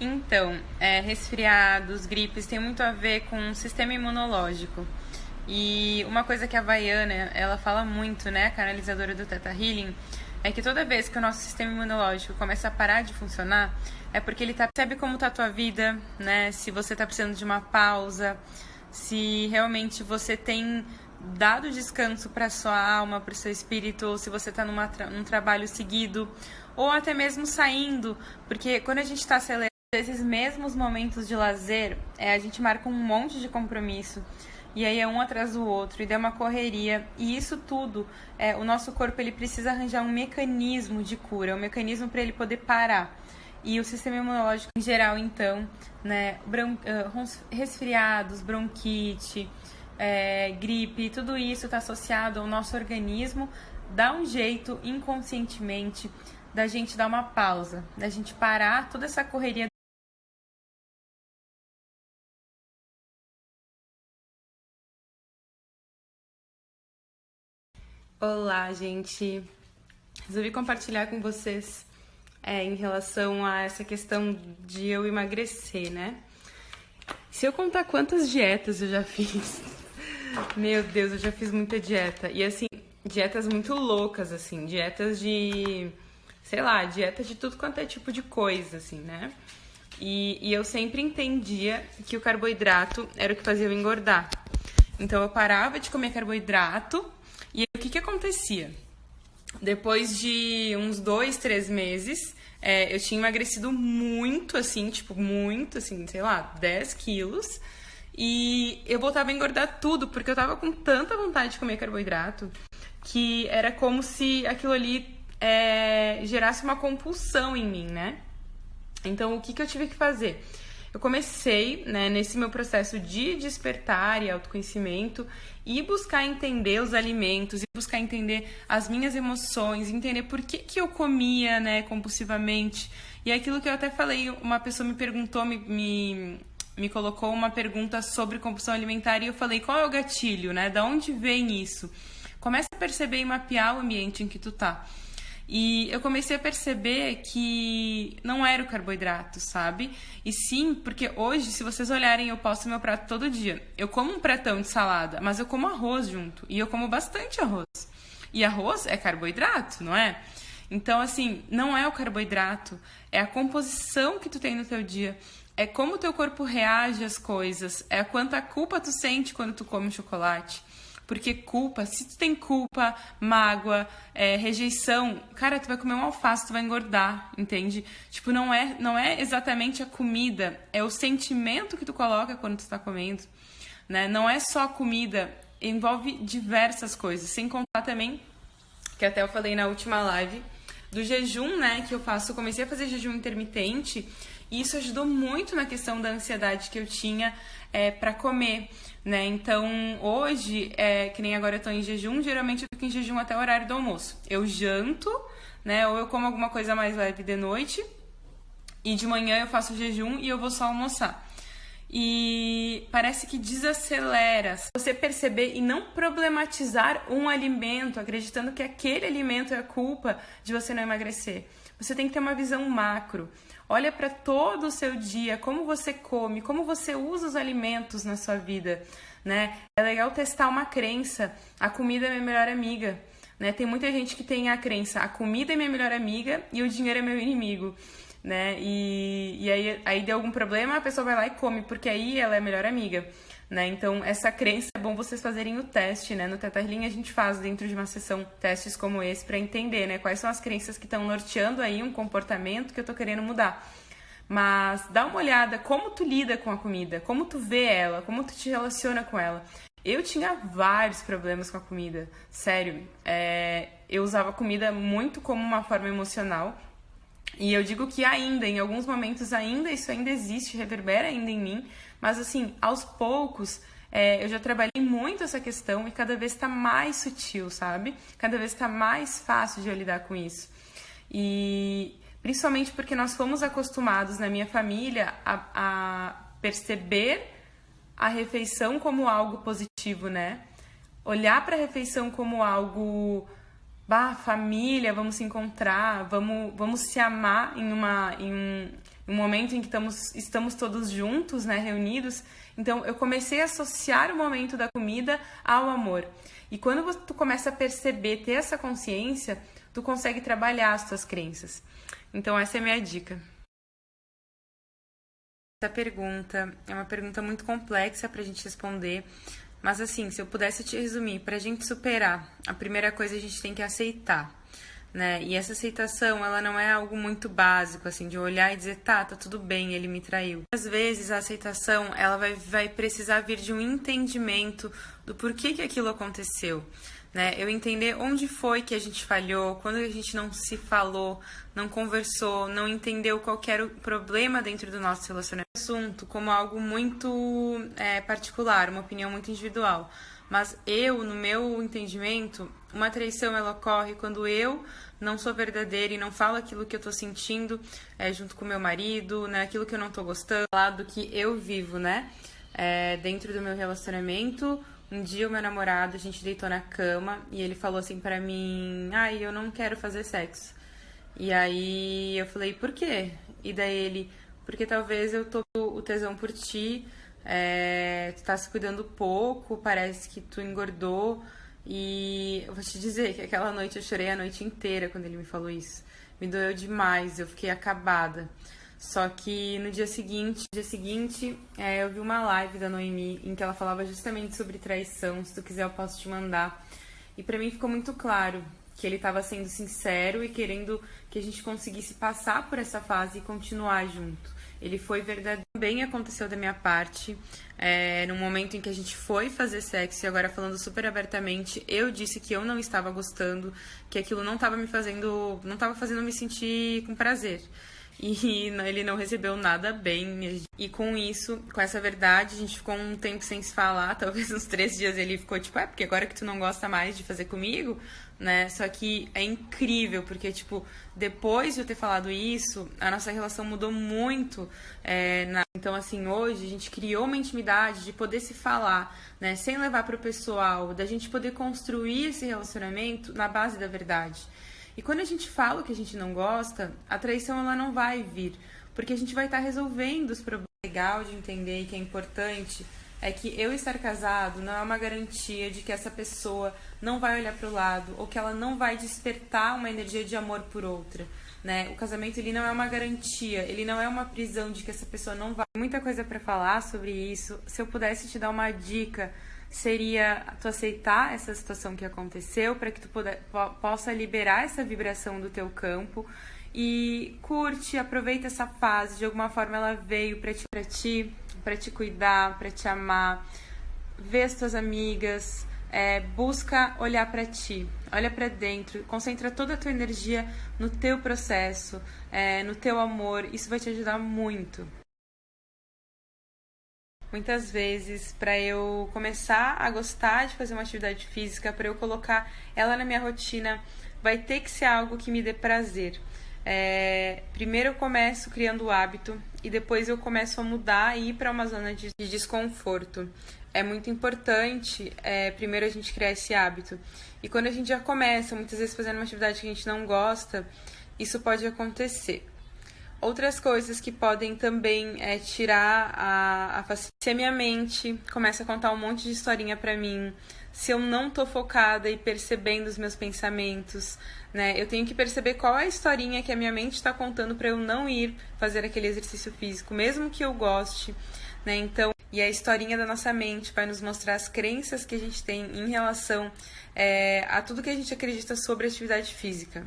Então, resfriados, gripes, tem muito a ver com o sistema imunológico. E uma coisa que a Vaiana, ela fala muito, né, a canalizadora do Theta Healing, é que toda vez que o nosso sistema imunológico começa a parar de funcionar, é porque ele percebe como tá a tua vida, né, se você tá precisando de uma pausa, se realmente você tem dado descanso para sua alma, para o seu espírito, ou se você está num trabalho seguido, ou até mesmo saindo, porque quando a gente está acelerando, esses mesmos momentos de lazer, a gente marca um monte de compromisso, e aí é um atrás do outro, e dá uma correria, e isso tudo, o nosso corpo ele precisa arranjar um mecanismo de cura, um mecanismo para ele poder parar. E o sistema imunológico em geral, então, né, resfriados, bronquite, gripe, tudo isso está associado ao nosso organismo, dá um jeito inconscientemente da gente dar uma pausa, da gente parar toda essa correria. Olá, gente! Resolvi compartilhar com vocês em relação a essa questão de eu emagrecer, né? Se eu contar quantas dietas eu já fiz, meu Deus, eu já fiz muita dieta. E assim, dietas muito loucas, assim, dietas de, sei lá, dieta de tudo quanto é tipo de coisa, assim, né? E eu sempre entendia que o carboidrato era o que fazia eu engordar. Então eu parava de comer carboidrato e o que acontecia? Depois de uns 2, 3 meses, eu tinha emagrecido muito, assim, sei lá, 10 quilos. E eu voltava a engordar tudo, porque eu tava com tanta vontade de comer carboidrato, que era como se aquilo ali gerasse uma compulsão em mim, né? Então, o que eu tive que fazer? Eu comecei, né, nesse meu processo de despertar e autoconhecimento e buscar entender os alimentos, e buscar entender as minhas emoções, entender por que eu comia, né, compulsivamente. E aquilo que eu até falei, uma pessoa me perguntou, me colocou uma pergunta sobre compulsão alimentar e eu falei, qual é o gatilho, né? Da onde vem isso? Começa a perceber e mapear o ambiente em que tu tá. E eu comecei a perceber que não era o carboidrato, sabe? E sim, porque hoje, se vocês olharem, eu posto meu prato todo dia. Eu como um pratão de salada, mas eu como arroz junto. E eu como bastante arroz. E arroz é carboidrato, não é? Então, assim, não é o carboidrato, é a composição que tu tem no teu dia. É como o teu corpo reage às coisas. É quanta culpa tu sente quando tu come chocolate. Porque culpa, se tu tem culpa, mágoa, rejeição, cara, tu vai comer um alface, tu vai engordar, entende? Tipo, não é exatamente a comida, é o sentimento que tu coloca quando tu tá comendo, né? Não é só a comida, envolve diversas coisas. Sem contar também, que até eu falei na última live, do jejum, né, que eu faço. Eu comecei a fazer jejum intermitente e isso ajudou muito na questão da ansiedade que eu tinha para comer, né? Então, hoje, que nem agora eu tô em jejum, geralmente eu fico em jejum até o horário do almoço. Eu janto, né, ou eu como alguma coisa mais leve de noite e de manhã eu faço jejum e eu vou só almoçar. E parece que desacelera você perceber e não problematizar um alimento, acreditando que aquele alimento é a culpa de você não emagrecer. Você tem que ter uma visão macro. Olha para todo o seu dia, como você come, como você usa os alimentos na sua vida, né? É legal testar uma crença. A comida é minha melhor amiga, né? Tem muita gente que tem a crença, a comida é minha melhor amiga e o dinheiro é meu inimigo, né? E aí deu algum problema, a pessoa vai lá e come, porque aí ela é a melhor amiga, né? Então, essa crença é bom vocês fazerem o teste, né? No Theta Healing a gente faz dentro de uma sessão testes como esse para entender, né? Quais são as crenças que estão norteando aí um comportamento que eu tô querendo mudar. Mas dá uma olhada como tu lida com a comida, como tu vê ela, como tu te relaciona com ela. Eu tinha vários problemas com a comida, sério. Eu usava a comida muito como uma forma emocional. E eu digo que ainda, em alguns momentos isso ainda existe, reverbera ainda em mim. Mas assim, aos poucos, eu já trabalhei muito essa questão e cada vez está mais sutil, sabe? Cada vez está mais fácil de eu lidar com isso. E principalmente porque nós fomos acostumados na minha família a perceber a refeição como algo positivo, né? Olhar para a refeição como algo, família, vamos se encontrar, vamos se amar em um momento em que estamos todos juntos, né, reunidos. Então, eu comecei a associar o momento da comida ao amor. E quando tu começa a perceber, ter essa consciência, tu consegue trabalhar as tuas crenças. Então, essa é a minha dica. Essa pergunta é uma pergunta muito complexa pra gente responder. Mas assim, se eu pudesse te resumir, pra gente superar, a primeira coisa a gente tem que aceitar, né? E essa aceitação, ela não é algo muito básico, assim, de olhar e dizer, tá tudo bem, ele me traiu. Às vezes a aceitação, ela vai precisar vir de um entendimento do porquê que aquilo aconteceu, né? Eu entender onde foi que a gente falhou, quando a gente não se falou, não conversou, não entendeu qual era o problema dentro do nosso relacionamento. Assunto como algo muito particular, uma opinião muito individual. Mas no meu entendimento, uma traição ela ocorre quando eu não sou verdadeira e não falo aquilo que eu tô sentindo junto com meu marido, né? Aquilo que eu não tô gostando, lá do que eu vivo, né? Dentro do meu relacionamento. Um dia o meu namorado, a gente deitou na cama e ele falou assim pra mim, eu não quero fazer sexo. E aí eu falei, por quê? E daí ele, porque talvez eu tô com o tesão por ti, tu tá se cuidando pouco, parece que tu engordou. E eu vou te dizer que aquela noite eu chorei a noite inteira quando ele me falou isso. Me doeu demais, eu fiquei acabada. Só que no dia seguinte, eu vi uma live da Noemi em que ela falava justamente sobre traição. Se tu quiser eu posso te mandar. E pra mim ficou muito claro que ele estava sendo sincero e querendo que a gente conseguisse passar por essa fase e continuar junto. Ele foi verdadeiro. Também aconteceu da minha parte, no momento em que a gente foi fazer sexo, e agora falando super abertamente, eu disse que eu não estava gostando, que aquilo não estava fazendo me sentir com prazer. E ele não recebeu nada bem. E com isso, com essa verdade, a gente ficou um tempo sem se falar. Talvez uns 3 dias ele ficou tipo, porque agora que tu não gosta mais de fazer comigo, né? Só que é incrível, porque, tipo, depois de eu ter falado isso, a nossa relação mudou muito. Então, assim, hoje a gente criou uma intimidade de poder se falar, né? Sem levar pro pessoal, da gente poder construir esse relacionamento na base da verdade. E quando a gente fala o que a gente não gosta, a traição ela não vai vir, porque a gente vai estar resolvendo os problemas. Legal de entender e que é importante é que eu estar casado não é uma garantia de que essa pessoa não vai olhar para o lado ou que ela não vai despertar uma energia de amor por outra, né? O casamento ele não é uma garantia, ele não é uma prisão de que essa pessoa não vai. Muita coisa para falar sobre isso. Se eu pudesse te dar uma dica, seria tu aceitar essa situação que aconteceu para que tu possa liberar essa vibração do teu campo e curte, aproveita essa fase. De alguma forma ela veio para te cuidar, para te amar. Vê as tuas amigas, busca olhar para ti, olha para dentro, concentra toda a tua energia no teu processo, no teu amor. Isso vai te ajudar muito. Muitas vezes, para eu começar a gostar de fazer uma atividade física, para eu colocar ela na minha rotina, vai ter que ser algo que me dê prazer. Primeiro eu começo criando o hábito e depois eu começo a mudar e ir para uma zona de desconforto. É muito importante, primeiro a gente criar esse hábito. E quando a gente já começa, muitas vezes fazendo uma atividade que a gente não gosta, isso pode acontecer. Outras coisas que podem também tirar a facilidade. Se a minha mente começa a contar um monte de historinha pra mim, se eu não tô focada e percebendo os meus pensamentos, né? Eu tenho que perceber qual é a historinha que a minha mente está contando para eu não ir fazer aquele exercício físico, mesmo que eu goste, né? Então, e a historinha da nossa mente vai nos mostrar as crenças que a gente tem em relação a tudo que a gente acredita sobre a atividade física.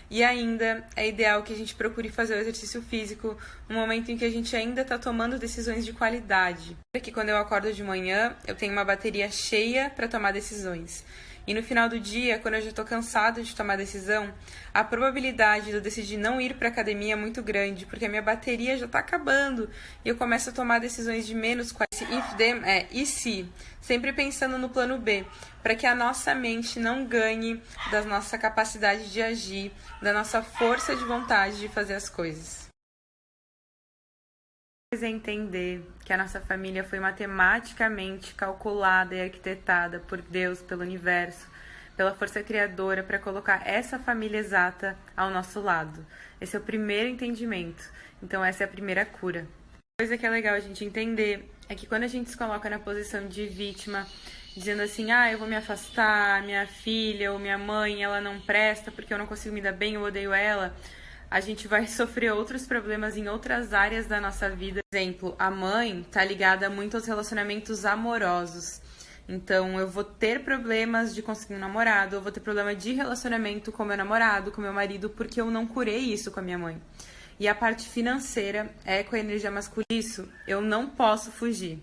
E ainda é ideal que a gente procure fazer o exercício físico no momento em que a gente ainda está tomando decisões de qualidade. Porque quando eu acordo de manhã, eu tenho uma bateria cheia para tomar decisões. E no final do dia, quando eu já estou cansada de tomar decisão, a probabilidade de eu decidir não ir para a academia é muito grande, porque a minha bateria já está acabando e eu começo a tomar decisões de menos qualidade. If then, e se, sempre pensando no plano B, para que a nossa mente não ganhe da nossa capacidade de agir, da nossa força de vontade de fazer as coisas. É entender que a nossa família foi matematicamente calculada e arquitetada por Deus, pelo universo, pela força criadora, para colocar essa família exata ao nosso lado. Esse é o primeiro entendimento. Então, essa é a primeira cura. Coisa que é legal a gente entender é que quando a gente se coloca na posição de vítima, dizendo assim, eu vou me afastar, minha filha ou minha mãe, ela não presta porque eu não consigo me dar bem, eu odeio ela, a gente vai sofrer outros problemas em outras áreas da nossa vida. Por exemplo, a mãe tá ligada muito aos relacionamentos amorosos. Então, eu vou ter problemas de conseguir um namorado, eu vou ter problema de relacionamento com meu namorado, com meu marido, porque eu não curei isso com a minha mãe. E a parte financeira é com a energia masculina. Isso, eu não posso fugir.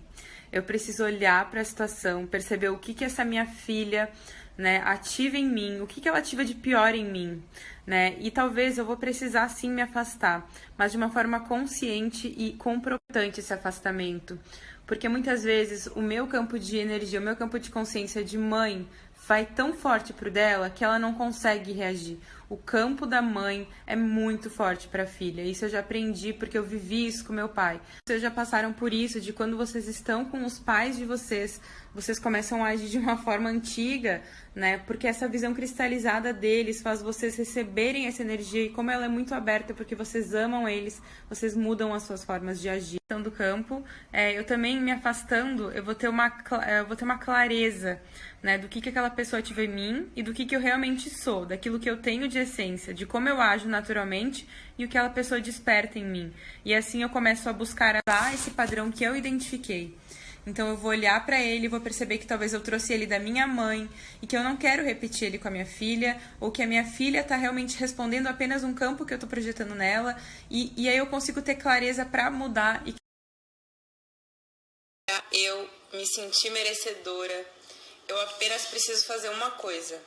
Eu preciso olhar para a situação, perceber o que essa minha filha, né, ativa em mim, o que ela ativa de pior em mim, né? E talvez eu vou precisar sim me afastar, mas de uma forma consciente e comprometente esse afastamento. Porque muitas vezes o meu campo de energia, o meu campo de consciência de mãe vai tão forte pro dela que ela não consegue reagir. O campo da mãe é muito forte para a filha. Isso eu já aprendi porque eu vivi isso com meu pai. Vocês já passaram por isso, de quando vocês estão com os pais de vocês, vocês começam a agir de uma forma antiga, né? Porque essa visão cristalizada deles faz vocês receberem essa energia, e como ela é muito aberta porque vocês amam eles, vocês mudam as suas formas de agir. Então, do campo, eu também me afastando, eu vou ter uma clareza, né, do que aquela pessoa ativa em mim e do que eu realmente sou, daquilo que eu tenho de essência, de como eu ajo naturalmente e o que aquela pessoa desperta em mim. E assim eu começo a buscar esse padrão que eu identifiquei. Então eu vou olhar pra ele e vou perceber que talvez eu trouxe ele da minha mãe e que eu não quero repetir ele com a minha filha, ou que a minha filha tá realmente respondendo apenas um campo que eu tô projetando nela, e aí eu consigo ter clareza pra mudar. Eu me senti merecedora. Eu apenas preciso fazer uma coisa: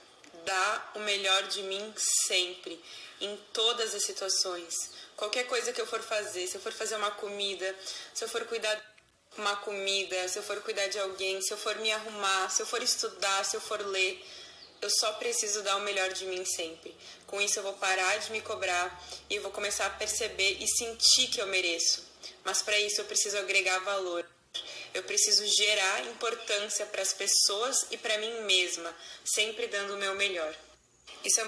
dar o melhor de mim sempre, em todas as situações. Qualquer coisa que eu for fazer, se eu for fazer uma comida, se eu for cuidar de uma comida, se eu for cuidar de alguém, se eu for me arrumar, se eu for estudar, se eu for ler, eu só preciso dar o melhor de mim sempre. Com isso eu vou parar de me cobrar e eu vou começar a perceber e sentir que eu mereço. Mas para isso eu preciso agregar valor. Eu preciso gerar importância para as pessoas e para mim mesma, sempre dando o meu melhor. Isso é... A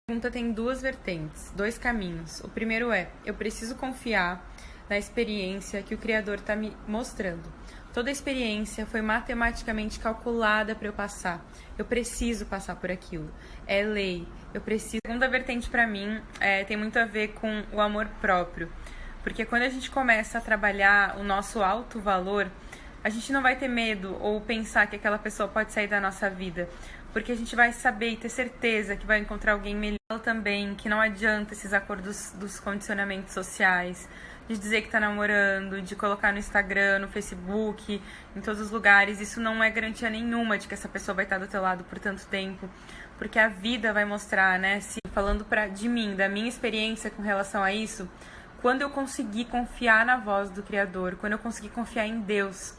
pergunta tem duas vertentes, dois caminhos. O primeiro eu preciso confiar na experiência que o Criador está me mostrando. Toda a experiência foi matematicamente calculada para eu passar. Eu preciso passar por aquilo. É lei. Eu preciso. A segunda vertente para mim tem muito a ver com o amor próprio. Porque quando a gente começa a trabalhar o nosso alto valor, a gente não vai ter medo ou pensar que aquela pessoa pode sair da nossa vida. Porque a gente vai saber e ter certeza que vai encontrar alguém melhor também, que não adianta esses acordos dos condicionamentos sociais, de dizer que tá namorando, de colocar no Instagram, no Facebook, em todos os lugares. Isso não é garantia nenhuma de que essa pessoa vai estar do teu lado por tanto tempo. Porque a vida vai mostrar, né? Falando de mim, da minha experiência com relação a isso, quando eu consegui confiar na voz do Criador, quando eu consegui confiar em Deus,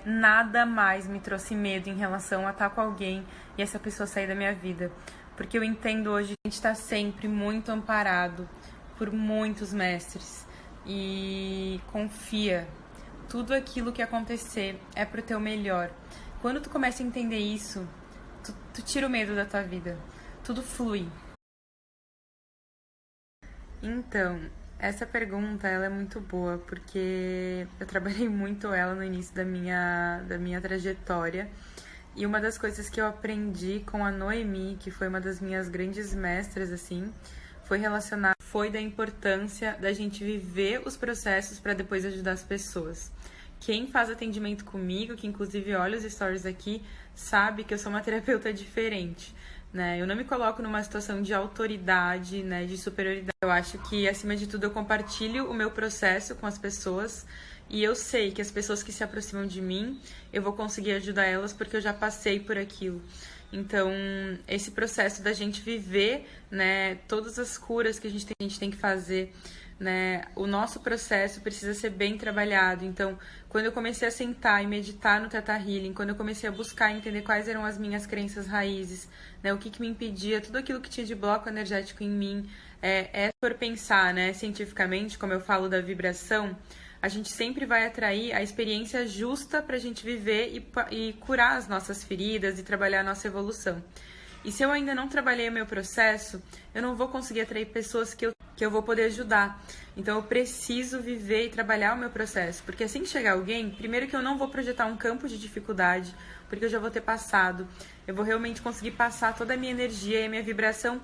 nada mais me trouxe medo em relação a estar com alguém e essa pessoa sair da minha vida. Porque eu entendo hoje que a gente está sempre muito amparado por muitos mestres. E confia, tudo aquilo que acontecer é pro teu melhor. Quando tu começa a entender isso, tu tira o medo da tua vida, tudo flui. Então, essa pergunta ela é muito boa, porque eu trabalhei muito ela no início da minha trajetória. E uma das coisas que eu aprendi com a Noemi, que foi uma das minhas grandes mestras, assim, foi da importância da gente viver os processos para depois ajudar as pessoas. Quem faz atendimento comigo, que inclusive olha os stories aqui, sabe que eu sou uma terapeuta diferente, né? Eu não me coloco numa situação de autoridade, né, de superioridade. Eu acho que, acima de tudo, eu compartilho o meu processo com as pessoas e eu sei que as pessoas que se aproximam de mim, eu vou conseguir ajudar elas porque eu já passei por aquilo. Então, esse processo da gente viver, né, todas as curas que a gente tem que fazer, né, o nosso processo precisa ser bem trabalhado. Então, quando eu comecei a sentar e meditar no Theta Healing, quando eu comecei a buscar entender quais eram as minhas crenças raízes, né, o que me impedia, tudo aquilo que tinha de bloco energético em mim, por pensar, né, cientificamente, como eu falo da vibração, a gente sempre vai atrair a experiência justa para a gente viver e curar as nossas feridas e trabalhar a nossa evolução. E se eu ainda não trabalhei o meu processo, eu não vou conseguir atrair pessoas que eu vou poder ajudar. Então eu preciso viver e trabalhar o meu processo, porque assim que chegar alguém, primeiro que eu não vou projetar um campo de dificuldade, porque eu já vou ter passado, eu vou realmente conseguir passar toda a minha energia e a minha vibração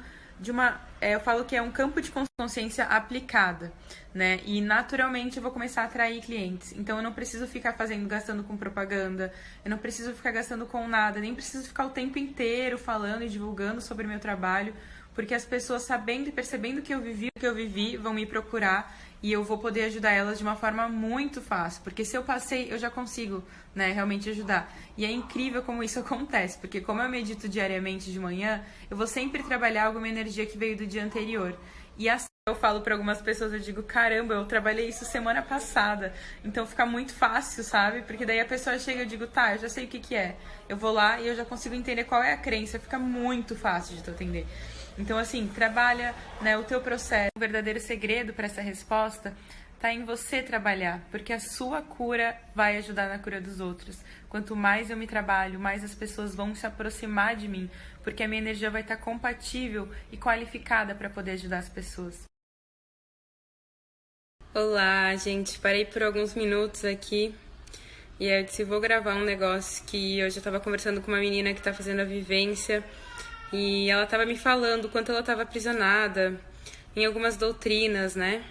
eu falo que é um campo de consciência aplicada, né? E naturalmente eu vou começar a atrair clientes. Então eu não preciso ficar gastando com propaganda, eu não preciso ficar gastando com nada, nem preciso ficar o tempo inteiro falando e divulgando sobre o meu trabalho, porque as pessoas sabendo e percebendo que eu vivi, vão me procurar e eu vou poder ajudar elas de uma forma muito fácil, porque se eu passei, eu já consigo, né, realmente ajudar. E é incrível como isso acontece, porque como eu medito diariamente de manhã, eu vou sempre trabalhar alguma energia que veio do dia anterior. E assim eu falo para algumas pessoas, eu digo, caramba, eu trabalhei isso semana passada, então fica muito fácil, sabe? Porque daí a pessoa chega e eu digo, tá, eu já sei o que é. Eu vou lá e eu já consigo entender qual é a crença, fica muito fácil de tu atender. Então, assim, trabalha, né, o teu processo. O verdadeiro segredo para essa resposta está em você trabalhar, porque a sua cura vai ajudar na cura dos outros. Quanto mais eu me trabalho, mais as pessoas vão se aproximar de mim, porque a minha energia vai estar compatível e qualificada para poder ajudar as pessoas. Olá, gente. Parei por alguns minutos aqui e eu disse, vou gravar um negócio que hoje eu estava conversando com uma menina que está fazendo a vivência. E ela estava me falando o quanto ela estava aprisionada em algumas doutrinas, né?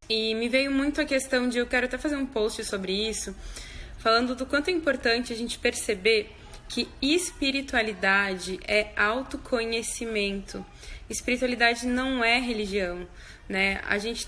E me veio muito a questão de, eu quero até fazer um post sobre isso, falando do quanto é importante a gente perceber que espiritualidade é autoconhecimento. Espiritualidade não é religião, né? A gente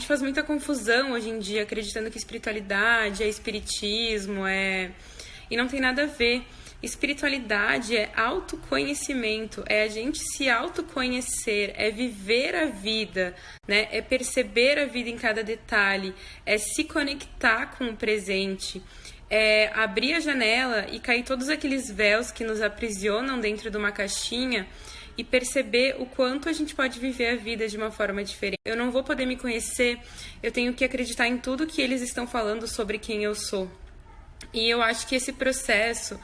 faz muita confusão hoje em dia, acreditando que espiritualidade é espiritismo, e não tem nada a ver. Espiritualidade é autoconhecimento, é a gente se autoconhecer, é viver a vida, né? É perceber a vida em cada detalhe, é se conectar com o presente, é abrir a janela e cair todos aqueles véus que nos aprisionam dentro de uma caixinha e perceber o quanto a gente pode viver a vida de uma forma diferente. Eu não vou poder me conhecer, eu tenho que acreditar em tudo que eles estão falando sobre quem eu sou. E eu acho que esse processo,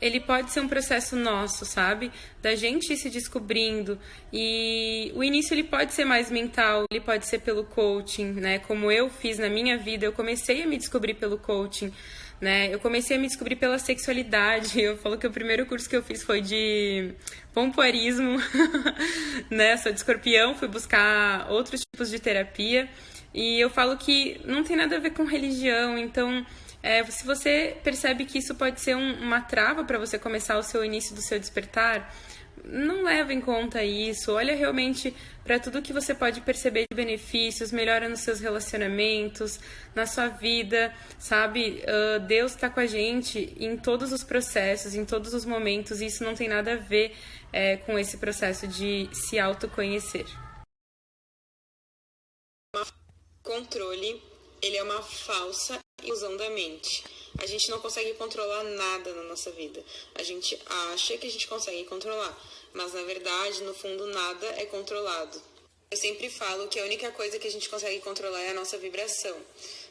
ele pode ser um processo nosso, sabe? Da gente ir se descobrindo. E o início ele pode ser mais mental, ele pode ser pelo coaching, né? Como eu fiz na minha vida, eu comecei a me descobrir pelo coaching, né? Eu comecei a me descobrir pela sexualidade. Eu falo que o primeiro curso que eu fiz foi de pompoarismo, né? Sou de Escorpião, fui buscar outros tipos de terapia. E eu falo que não tem nada a ver com religião, então se você percebe que isso pode ser uma trava para você começar o seu início do seu despertar, não leva em conta isso. Olha realmente para tudo que você pode perceber de benefícios, melhora nos seus relacionamentos, na sua vida, sabe? Deus está com a gente em todos os processos, em todos os momentos, e isso não tem nada a ver com esse processo de se autoconhecer. Controle, ele é uma falsa ilusão da mente. A gente não consegue controlar nada na nossa vida. A gente acha que a gente consegue controlar, mas na verdade, no fundo, nada é controlado. Eu sempre falo que a única coisa que a gente consegue controlar é a nossa vibração,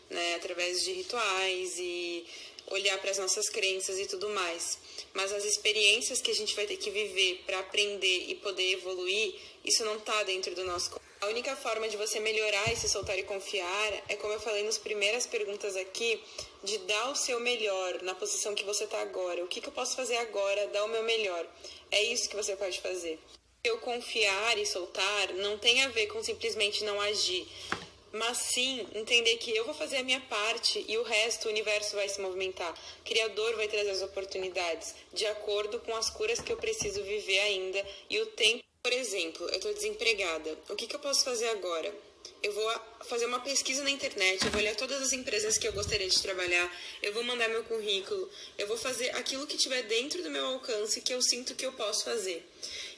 né? Através de rituais e olhar para as nossas crenças e tudo mais. Mas as experiências que a gente vai ter que viver para aprender e poder evoluir, isso não está dentro do nosso controle. A única forma de você melhorar e se soltar e confiar é, como eu falei nas primeiras perguntas aqui, de dar o seu melhor na posição que você está agora. O que eu posso fazer agora? Dar o meu melhor. É isso que você pode fazer. Eu confiar e soltar não tem a ver com simplesmente não agir, mas sim entender que eu vou fazer a minha parte e o resto, o universo vai se movimentar. O Criador vai trazer as oportunidades de acordo com as curas que eu preciso viver ainda e o tempo. Por exemplo, eu estou desempregada. O que eu posso fazer agora? Eu vou fazer uma pesquisa na internet, eu vou olhar todas as empresas que eu gostaria de trabalhar, eu vou mandar meu currículo, eu vou fazer aquilo que estiver dentro do meu alcance, que eu sinto que eu posso fazer.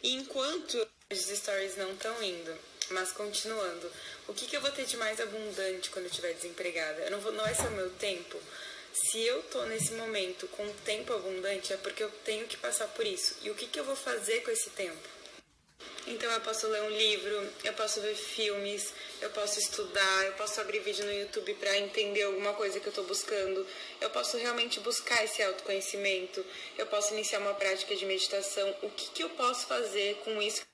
E enquanto os stories não estão indo, mas continuando, o que eu vou ter de mais abundante quando eu estiver desempregada? Não vai ser o meu tempo? Se eu tô nesse momento com tempo abundante, é porque eu tenho que passar por isso. E o que eu vou fazer com esse tempo? Então eu posso ler um livro, eu posso ver filmes, eu posso estudar, eu posso abrir vídeo no YouTube para entender alguma coisa que eu estou buscando, eu posso realmente buscar esse autoconhecimento, eu posso iniciar uma prática de meditação. O que eu posso fazer com isso